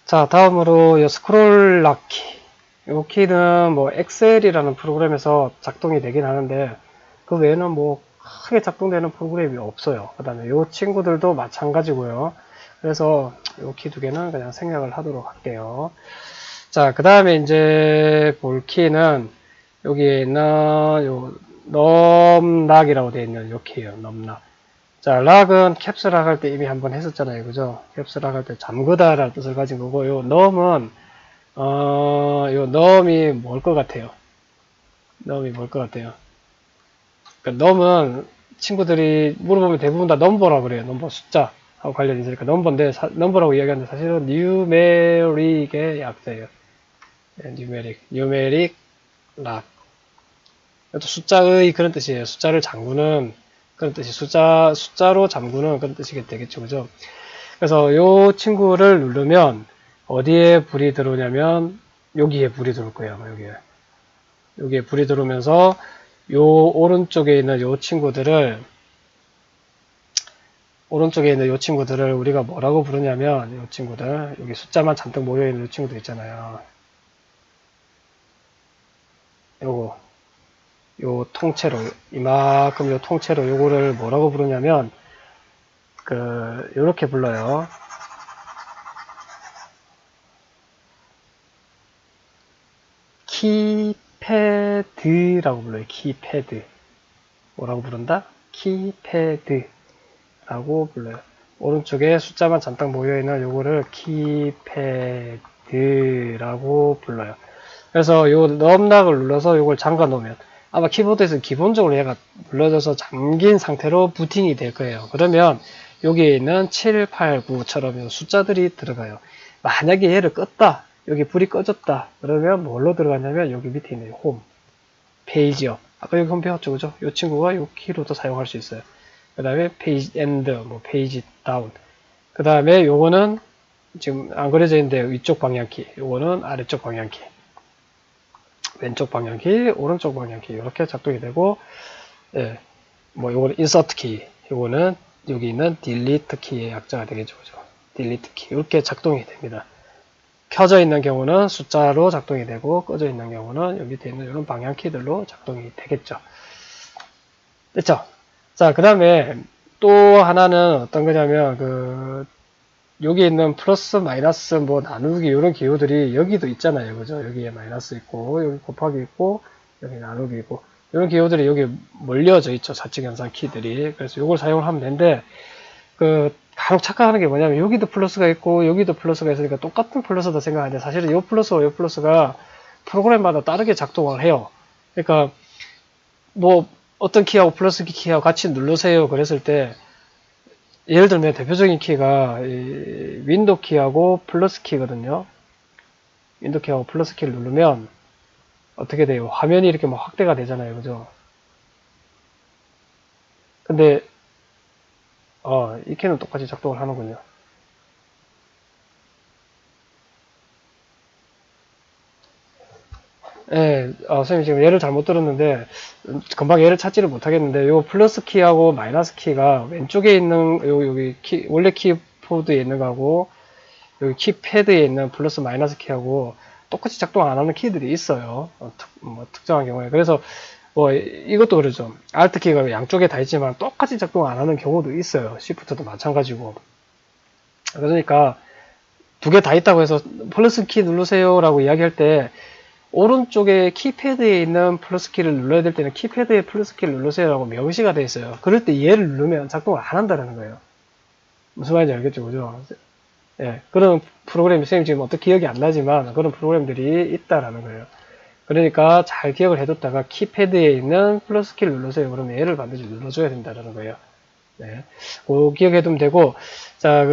자, 다음으로 이 스크롤 락 키. 이 키는 뭐 엑셀이라는 프로그램에서 작동이 되긴 하는데 그 외에는 뭐 크게 작동되는 프로그램이 없어요. 그 다음에 이 친구들도 마찬가지고요. 그래서 이 키 두 개는 그냥 생략을 하도록 할게요. 자, 그 다음에 이제 볼 키는 여기에 있는 요 넘락이라고 되어 있는 요 키예요. 넘락. 자, 락은 캡스락 할 때 이미 한번 했었잖아요. 그죠? 캡스락 할 때 잠그다라는 뜻을 가진 거고, 요 넘은, 요 넘이 뭘 것 같아요? 넘이 뭘 것 같아요? 그러니까 넘은 친구들이 물어보면 대부분 다 넘버라고 그래요. 넘버 숫자 하고 관련이 있으니까 넘버인데, 넘버라고 이야기하는데 사실은 뉴메릭의 약자예요. 네, 뉴메릭 락. 또 숫자의 그런 뜻이에요. 숫자를 잠그는 그런 뜻이, 숫자로 잠그는 그런 뜻이 되겠죠. 그죠? 그래서 요 친구를 누르면 어디에 불이 들어오냐면 여기에 불이 들어올 거예요. 여기에 불이 들어오면서 요 오른쪽에 있는 요 친구들을 우리가 뭐라고 부르냐면 요 친구들, 여기 숫자만 잔뜩 모여 있는 요 친구들 있잖아요. 요 통째로 이만큼 요 통째로 요거를 뭐라고 부르냐면 요렇게 불러요. 키패드라고 불러요. 키패드. 뭐라고 부른다? 키패드라고 불러요. 오른쪽에 숫자만 잔뜩 모여있는 요거를 키패드라고 불러요. 그래서 요 넘락을 눌러서 요걸 잠가 놓으면 아마 키보드에서 기본적으로 얘가 눌러져서 잠긴 상태로 부팅이 될 거예요. 그러면 여기에 있는 7, 8, 9처럼 숫자들이 들어가요. 만약에 얘를 껐다, 여기 불이 꺼졌다, 그러면 뭘로 들어가냐면 여기 밑에 있는 홈, 페이지업. 아까 여기 홈 배웠죠, 그죠? 이 친구가 이 키로도 사용할 수 있어요. 그 다음에 페이지 엔드, 뭐 페이지 다운. 그 다음에 요거는 지금 안 그려져 있는데 위쪽 방향키, 요거는 아래쪽 방향키. 왼쪽 방향키, 오른쪽 방향키 이렇게 작동이 되고, 예, 뭐 요거는 인서트 키, 요거는 여기 있는 딜리트 키의 약자가 되겠죠, 그죠? 딜리트 키 이렇게 작동이 됩니다. 켜져 있는 경우는 숫자로 작동이 되고, 꺼져 있는 경우는 여기 밑에 있는 이런 방향 키들로 작동이 되겠죠. 됐죠? 자, 그 다음에 또 하나는 어떤 거냐면 여기 있는 플러스 마이너스 뭐 나누기 이런 기호들이 여기도 있잖아요. 그죠? 여기에 마이너스 있고 여기 곱하기 있고 여기 나누기 있고 이런 기호들이 여기 몰려져 있죠. 사칙연산 키들이. 그래서 이걸 사용하면 되는데 간혹 착각하는 게 뭐냐면 여기도 플러스가 있고 여기도 플러스가 있으니까 똑같은 플러스다 생각하는데 사실은 이 플러스와 이 플러스가 프로그램마다 다르게 작동을 해요. 그러니까 뭐 어떤 키하고 플러스 키하고 같이 누르세요 그랬을 때 예를 들면 대표적인 키가 윈도우 키하고 플러스 키거든요. 윈도우 키하고 플러스 키를 누르면 어떻게 돼요? 화면이 이렇게 막 확대가 되잖아요. 그죠? 근데 이 키는 똑같이 작동을 하는군요. 예, 선생님 지금 예를 잘못 들었는데 금방 예를 찾지를 못하겠는데 요 플러스 키하고 마이너스 키가 왼쪽에 있는 여기 키 원래 키보드에 있는 거하고 여기 키패드에 있는 플러스 마이너스 키하고 똑같이 작동 안 하는 키들이 있어요. 뭐 특정한 경우에. 그래서 뭐 이것도 그러죠. Alt 키가 양쪽에 다 있지만 똑같이 작동 안 하는 경우도 있어요. Shift도 마찬가지고. 그러니까 두 개 다 있다고 해서 플러스 키 누르세요라고 이야기할 때 오른쪽에 키패드에 있는 플러스 키를 눌러야 될 때는 키패드에 플러스 키를 누르세요라고 명시가 되어 있어요. 그럴 때 얘를 누르면 작동을 안 한다는 거예요. 무슨 말인지 알겠죠, 그죠? 예, 그런 프로그램이 선생님 지금 어떻게 기억이 안 나지만 그런 프로그램들이 있다라는 거예요. 그러니까 잘 기억을 해뒀다가 키패드에 있는 플러스 키를 누르세요. 그러면 얘를 반드시 눌러줘야 된다는 거예요. 네. 그 기억해두면 되고, 자,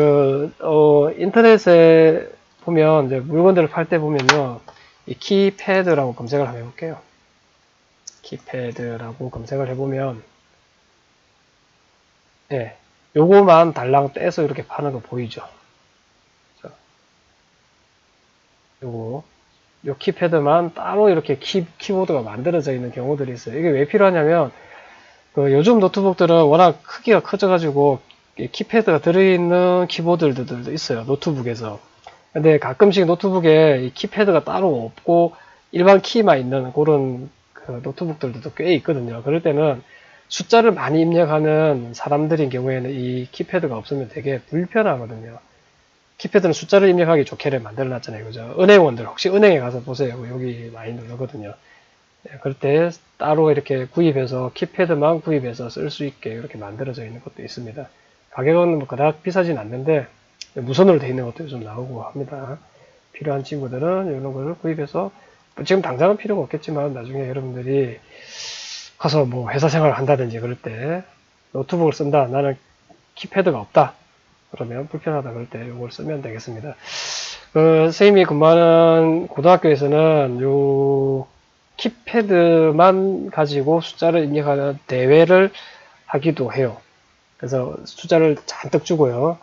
인터넷에 보면, 이제 물건들을 팔 때 보면요, 이 키패드라고 검색을 한번 해볼게요. 키패드라고 검색을 해보면, 예, 요거만 달랑 떼서 이렇게 파는 거 보이죠? 자, 요거. 요 키패드만 따로 이렇게 키보드가 만들어져 있는 경우들이 있어요. 이게 왜 필요하냐면, 요즘 노트북들은 워낙 크기가 커져가지고 키패드가 들어있는 키보드들도 있어요. 노트북에서. 근데 가끔씩 노트북에 이 키패드가 따로 없고 일반 키만 있는 그런 그 노트북들도 꽤 있거든요. 그럴 때는 숫자를 많이 입력하는 사람들인 경우에는 이 키패드가 없으면 되게 불편하거든요. 키패드는 숫자를 입력하기 좋게를 만들어 놨잖아요. 그죠? 은행원들, 혹시 은행에 가서 보세요. 여기 많이 누르거든요. 네, 그럴 때 따로 이렇게 구입해서 키패드만 구입해서 쓸 수 있게 이렇게 만들어져 있는 것도 있습니다. 가격은 뭐 그닥 비싸진 않는데 무선으로 되어 있는 것도 좀 나오고 합니다. 필요한 친구들은 이런 걸 구입해서 지금 당장은 필요가 없겠지만 나중에 여러분들이 가서 뭐 회사 생활을 한다든지 그럴 때 노트북을 쓴다. 나는 키패드가 없다. 그러면 불편하다 그럴 때 이걸 쓰면 되겠습니다. 선생님이 근무하는 고등학교에서는 요 키패드만 가지고 숫자를 입력하는 대회를 하기도 해요. 그래서 숫자를 잔뜩 주고요.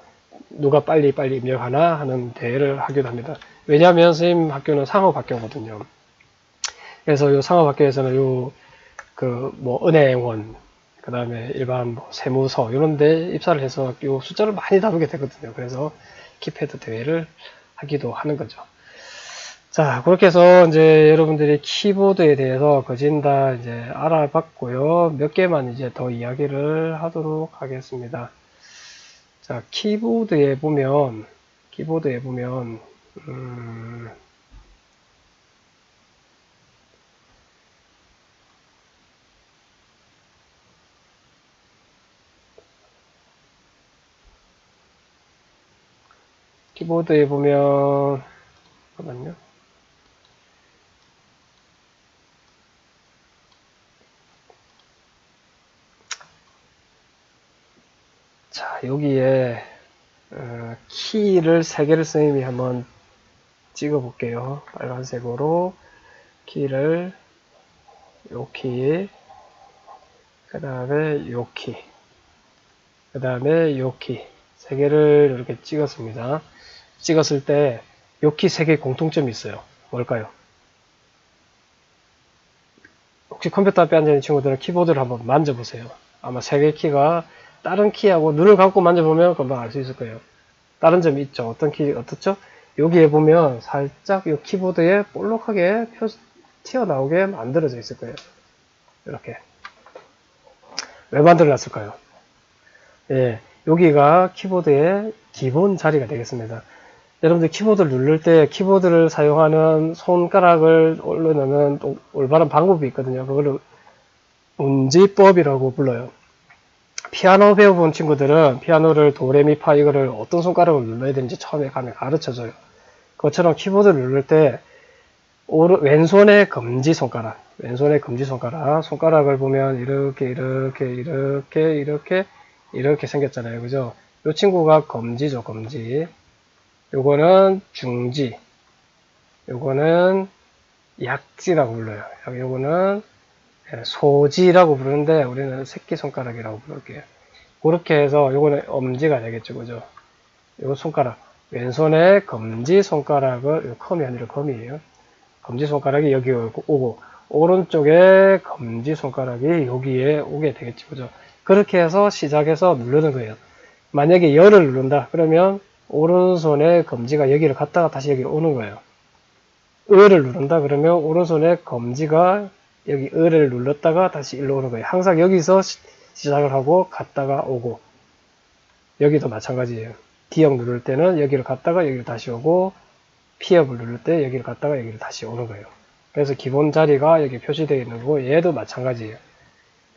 누가 빨리 입력하나 하는 대회를 하기도 합니다. 왜냐하면 선생님 학교는 상업학교거든요. 그래서 요 상업학교에서는 요 뭐 은행원, 그 다음에 일반 뭐 세무서 이런 데 입사를 해서 요 숫자를 많이 다루게 되거든요. 그래서 키패드 대회를 하기도 하는 거죠. 자, 그렇게 해서 이제 여러분들이 키보드에 대해서 거진 다 이제 알아봤고요. 몇 개만 이제 더 이야기를 하도록 하겠습니다. 자, 키보드에 보면 잠깐만요. 자, 여기에 키를 3개를 선생님이 한번 찍어 볼게요. 빨간색으로 키를 요 키, 그 다음에 요 키, 그 다음에 요 키 3개를 이렇게 찍었습니다. 찍었을 때 요 키 3개 공통점이 있어요. 뭘까요? 혹시 컴퓨터 앞에 앉아있는 친구들은 키보드를 한번 만져보세요. 아마 3개 키가 다른 키하고 눈을 감고 만져보면 금방 알 수 있을 거예요. 다른 점이 있죠. 어떤 키, 어떻죠? 여기에 보면 살짝 이 키보드에 볼록하게 튀어나오게 만들어져 있을 거예요. 이렇게. 왜 만들어놨을까요? 예, 여기가 키보드의 기본 자리가 되겠습니다. 여러분들 키보드를 누를 때 키보드를 사용하는 손가락을 올려놓는 올바른 방법이 있거든요. 그걸 운지법이라고 불러요. 피아노 배워본 친구들은 피아노를 도레미파 이거를 어떤 손가락을 눌러야 되는지 처음에 가면 가르쳐줘요. 그것처럼 키보드를 누를 때 왼손의 검지손가락, 손가락을 보면 이렇게 생겼잖아요. 그죠? 이 친구가 검지죠, 검지. 요거는 중지, 요거는 약지라고 불러요. 요거는 소지라고 부르는데 우리는 새끼손가락이라고 부를게요. 그렇게 해서 요거는 엄지가 되겠죠. 그죠? 요 손가락, 왼손의 검지손가락을, 컴이 아니라 검이에요. 검지손가락이 여기 오고 오른쪽에 검지손가락이 여기에 오게 되겠죠. 그죠? 그렇게 해서 시작해서 누르는 거예요. 만약에 열을 누른다 그러면 오른손의 검지가 여기를 갔다가 다시 여기로 오는 거예요. 을을 누른다 그러면 오른손의 검지가 여기 을을 눌렀다가 다시 일로 오는 거예요. 항상 여기서 시작을 하고 갔다가 오고, 여기도 마찬가지예요. D형 누를 때는 여기를 갔다가 여기를 다시 오고, P형을 누를 때 여기를 갔다가 여기를 다시 오는 거예요. 그래서 기본 자리가 여기 표시되어 있는 거고, 얘도 마찬가지예요.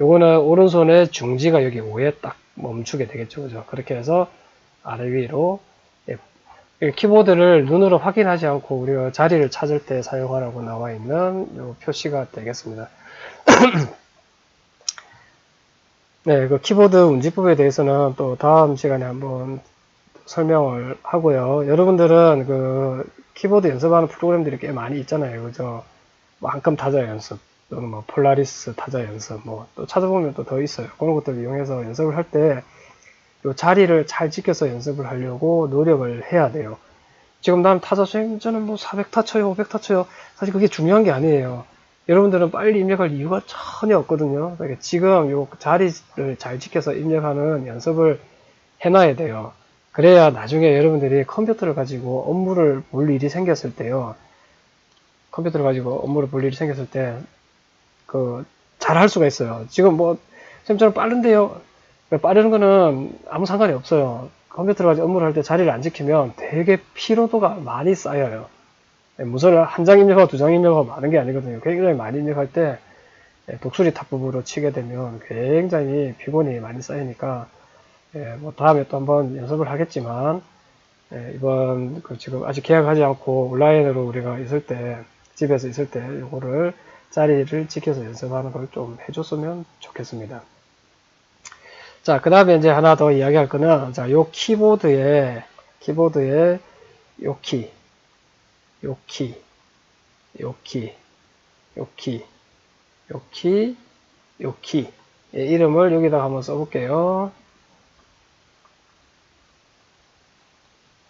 요거는 오른손의 중지가 여기 5에 딱 멈추게 되겠죠. 그죠? 그렇게 해서 아래 위로, 키보드를 눈으로 확인하지 않고 우리가 자리를 찾을 때 사용하라고 나와 있는 요 표시가 되겠습니다. 네, 그 키보드 운지법에 대해서는 또 다음 시간에 한번 설명을 하고요. 여러분들은 그 키보드 연습하는 프로그램들이 꽤 많이 있잖아요. 그죠? 뭐 한컴 타자 연습, 또는 뭐 폴라리스 타자 연습, 뭐 또 찾아보면 또 더 있어요. 그런 것들을 이용해서 연습을 할 때 요 자리를 잘 지켜서 연습을 하려고 노력을 해야 돼요. 지금 난 타자 스윙, 저는 뭐 400타 쳐요, 500타 쳐요. 사실 그게 중요한 게 아니에요. 여러분들은 빨리 입력할 이유가 전혀 없거든요. 지금 요 자리를 잘 지켜서 입력하는 연습을 해놔야 돼요. 그래야 나중에 여러분들이 컴퓨터를 가지고 업무를 볼 일이 생겼을 때요. 컴퓨터를 가지고 업무를 볼 일이 생겼을 때, 잘 할 수가 있어요. 지금 뭐, 쌤처럼 빠른데요. 빠르는 거는 아무 상관이 없어요. 컴퓨터를 가지고 업무를 할 때 자리를 안 지키면 되게 피로도가 많이 쌓여요. 무슨 한 장 입력하고 두 장 입력하고 많은 게 아니거든요. 굉장히 많이 입력할 때 독수리 탑부부로 치게 되면 굉장히 피곤이 많이 쌓이니까 뭐 다음에 또 한번 연습을 하겠지만 이번 지금 아직 계약하지 않고 온라인으로 우리가 있을 때 집에서 있을 때 이거를 자리를 지켜서 연습하는 걸 좀 해줬으면 좋겠습니다. 자, 그 다음에 이제 하나 더 이야기할 거는 자, 요 키보드에 요 키, 요 키, 요 키, 요 키, 요 키, 요 키. 이름을 여기다가 한번 써볼게요.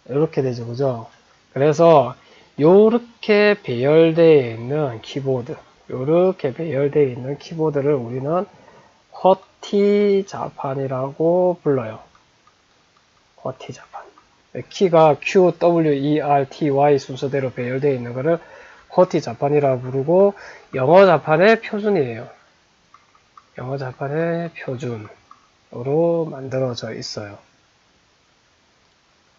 이렇게 되죠, 그죠? 그래서 요렇게 배열되어 있는 키보드, 요렇게 배열되어 있는 키보드를 우리는 쿼티 자판이라고 불러요. 쿼티 자판. 키가 Q, W, E, R, T, Y 순서대로 배열되어 있는 거를 쿼티 자판이라고 부르고 영어 자판의 표준이에요. 영어 자판의 표준으로 만들어져 있어요.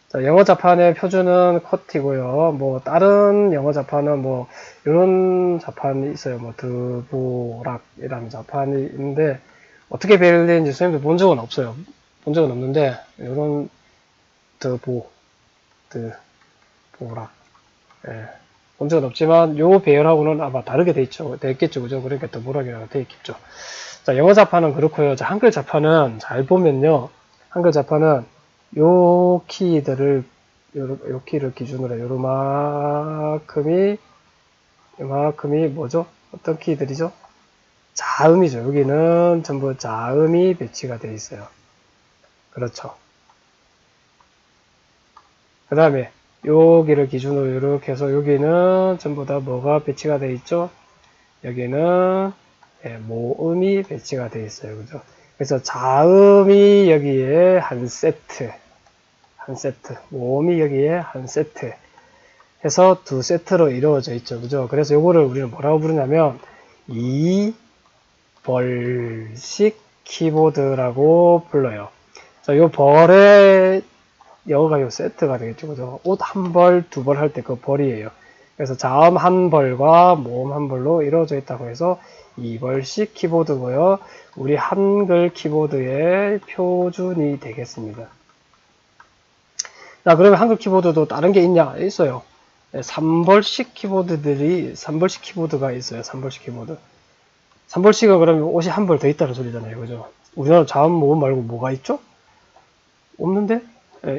자, 영어 자판의 표준은 쿼티고요. 뭐 다른 영어 자판은 뭐 이런 자판이 있어요. 뭐 드보락이라는 자판이 있는데 어떻게 배열되는지 선생님도 본 적은 없어요. 본 적은 없는데 이런 드보락 예, 본 적은 없지만 요 배열하고는 아마 다르게 돼 있겠죠. 그죠? 그러니까 드보락이라고 돼 있겠죠. 자, 영어 자판은 그렇고요. 자, 한글 자판은 잘 보면요. 한글 자판은 요 키들을 요 키를 기준으로 요만큼이 뭐죠? 어떤 키들이죠? 자음이죠. 여기는 전부 자음이 배치가 되어 있어요. 그렇죠. 그 다음에 여기를 기준으로 이렇게 해서 여기는 전부 다 뭐가 배치가 되어 있죠? 여기는 모음이 배치가 되어 있어요. 그죠? 그래서 자음이 여기에 한 세트, 모음이 여기에 한 세트 해서 두 세트로 이루어져 있죠. 그죠? 그래서 요거를 우리는 뭐라고 부르냐면 이벌식 키보드라고 불러요. 자, 요 벌의 영어가 요 세트가 되겠죠. 그죠? 옷 한 벌, 두 벌 할 때 그 벌이에요. 그래서 자음 한 벌과 모음 한 벌로 이루어져 있다고 해서 이벌식 키보드고요. 우리 한글 키보드의 표준이 되겠습니다. 자, 그러면 한글 키보드도 다른 게 있냐? 있어요. 3벌식 키보드가 있어요. 3벌식 키보드. 3벌씩은 그러면 옷이 한 벌 더 있다는 소리잖아요. 그죠? 우리나라 자음 모음 말고 뭐가 있죠? 없는데?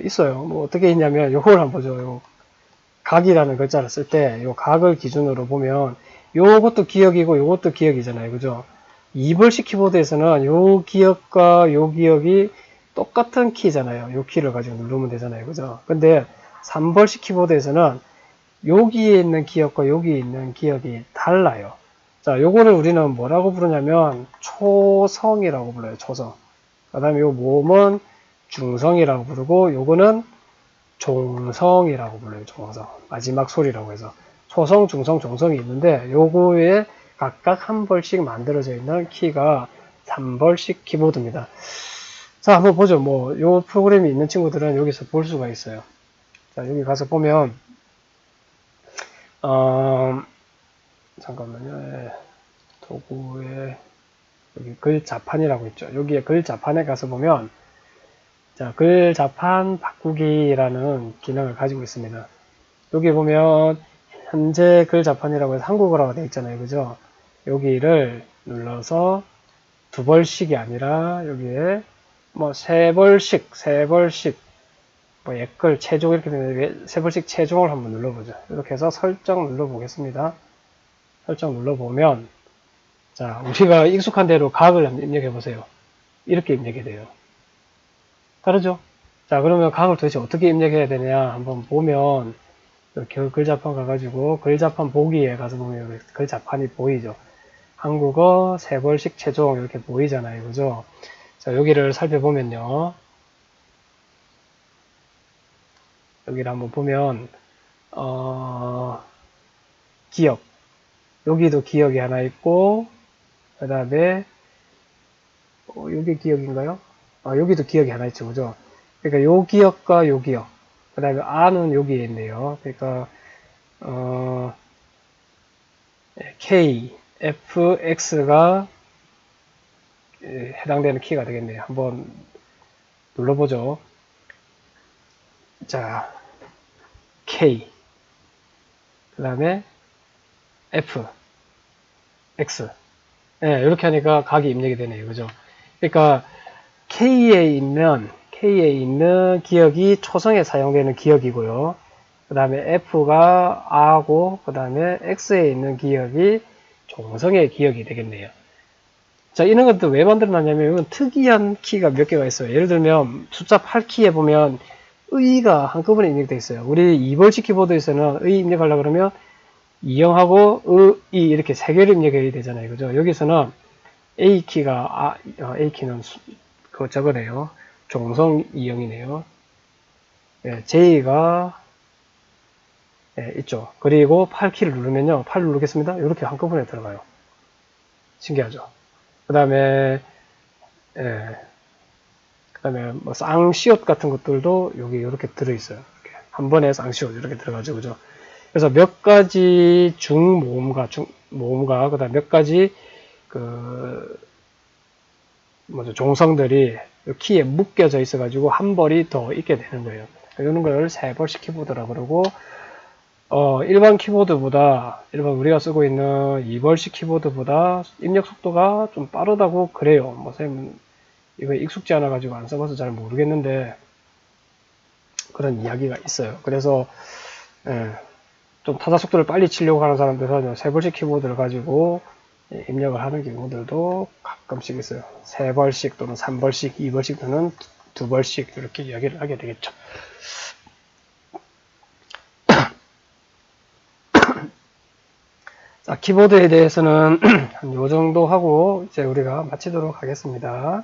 있어요. 뭐 어떻게 있냐면 요걸 한번 보죠. 요 각이라는 글자를 쓸 때 요 각을 기준으로 보면 요것도 기억이고 요것도 기억이잖아요. 그죠? 2벌식 키보드에서는 요 기억과 요 기억이 똑같은 키잖아요. 요 키를 가지고 누르면 되잖아요. 그죠? 근데 3벌식 키보드에서는 여기에 있는 기억과 여기에 있는 기억이 달라요. 자, 요거를 우리는 뭐라고 부르냐면 초성이라고 불러요. 초성. 그 다음에 요 모음은 중성이라고 부르고 요거는 종성이라고 불러요. 종성. 마지막 소리라고 해서 초성, 중성, 종성이 있는데 요거에 각각 한 벌씩 만들어져 있는 키가 3벌식 키보드입니다. 자, 한번 보죠. 뭐 요 프로그램이 있는 친구들은 여기서 볼 수가 있어요. 자, 여기 가서 보면 잠깐만요. 도구에 여기 글 자판이라고 있죠. 여기에 글 자판에 가서 보면 자, 글 자판 바꾸기라는 기능을 가지고 있습니다. 여기 보면 현재 글 자판이라고 해서 한국어라고 되어 있잖아요. 그죠? 여기를 눌러서 두 벌씩이 아니라 여기에 뭐 세 벌씩 뭐 옛글 최종 이렇게 되는데 세 벌씩 최종을 한번 눌러보죠. 이렇게 해서 설정 눌러보겠습니다. 설정 눌러보면 자, 우리가 익숙한 대로 각을 한번 입력해 보세요. 이렇게 입력이 돼요. 다르죠? 자, 그러면 각을 도대체 어떻게 입력해야 되냐 한번 보면 이렇게 글자판 가가지고 글자판 보기에 가서 보면 글자판이 보이죠. 한국어 세 벌씩 최종 이렇게 보이잖아요. 그죠? 자, 여기를 살펴보면요. 여기를 한번 보면 기억, 여기도 기억이 하나 있고, 그 다음에 여기 기억인가요? 여기도 기억이 하나 있죠, 그죠? 그러니까 요 기억과 요 기억, 그 다음에 R는 여기에 있네요. 그러니까 K, F, X가 해당되는 키가 되겠네요. 한번 눌러보죠. 자, K, 그 다음에 F, X. 네, 이렇게 하니까 각이 입력이 되네요. 그죠? 그러니까 K에 있는 기억이 초성에 사용되는 기억이고요. 그 다음에 F가 R고, 그 다음에 X에 있는 기억이 종성의 기억이 되겠네요. 자, 이런 것도 왜 만들어놨냐면, 이건 특이한 키가 몇 개가 있어요. 예를 들면, 숫자 8키에 보면, 의가 한꺼번에 입력되어 있어요. 우리 2벌식 키보드에서는 의 입력하려고 그러면, 2형하고 의, 이렇게 세 개를 입력해야 되잖아요. 그죠? 여기서는 A키가, A키는 저거네요. 종성 2형이네요. 예, J가, 예, 있죠. 그리고 8키를 누르면요. 8을 누르겠습니다. 이렇게 한꺼번에 들어가요. 신기하죠? 그 다음에, 예, 그 다음에 뭐 쌍시옷 같은 것들도 여기 이렇게 들어있어요. 이렇게. 한 번에 쌍시옷 이렇게 들어가죠. 그죠? 그래서 몇 가지 모음과, 그 다음 몇 가지 종성들이 키에 묶여져 있어가지고 한 벌이 더 있게 되는 거예요. 이런 걸 세 벌식 키보드라고 그러고, 일반 키보드보다, 일반 우리가 쓰고 있는 2벌식 키보드보다 입력 속도가 좀 빠르다고 그래요. 뭐, 선생님, 이거 익숙지 않아가지고 안 써봐서 잘 모르겠는데, 그런 이야기가 있어요. 그래서, 예, 좀 타자 속도를 빨리 치려고 하는 사람들은 세 벌식 키보드를 가지고 입력을 하는 경우들도 가끔씩 있어요. 세 벌씩 또는 3벌씩, 2벌씩 또는 2벌씩 이렇게 이야기를 하게 되겠죠. 자, 키보드에 대해서는 한 요 정도 하고 이제 우리가 마치도록 하겠습니다.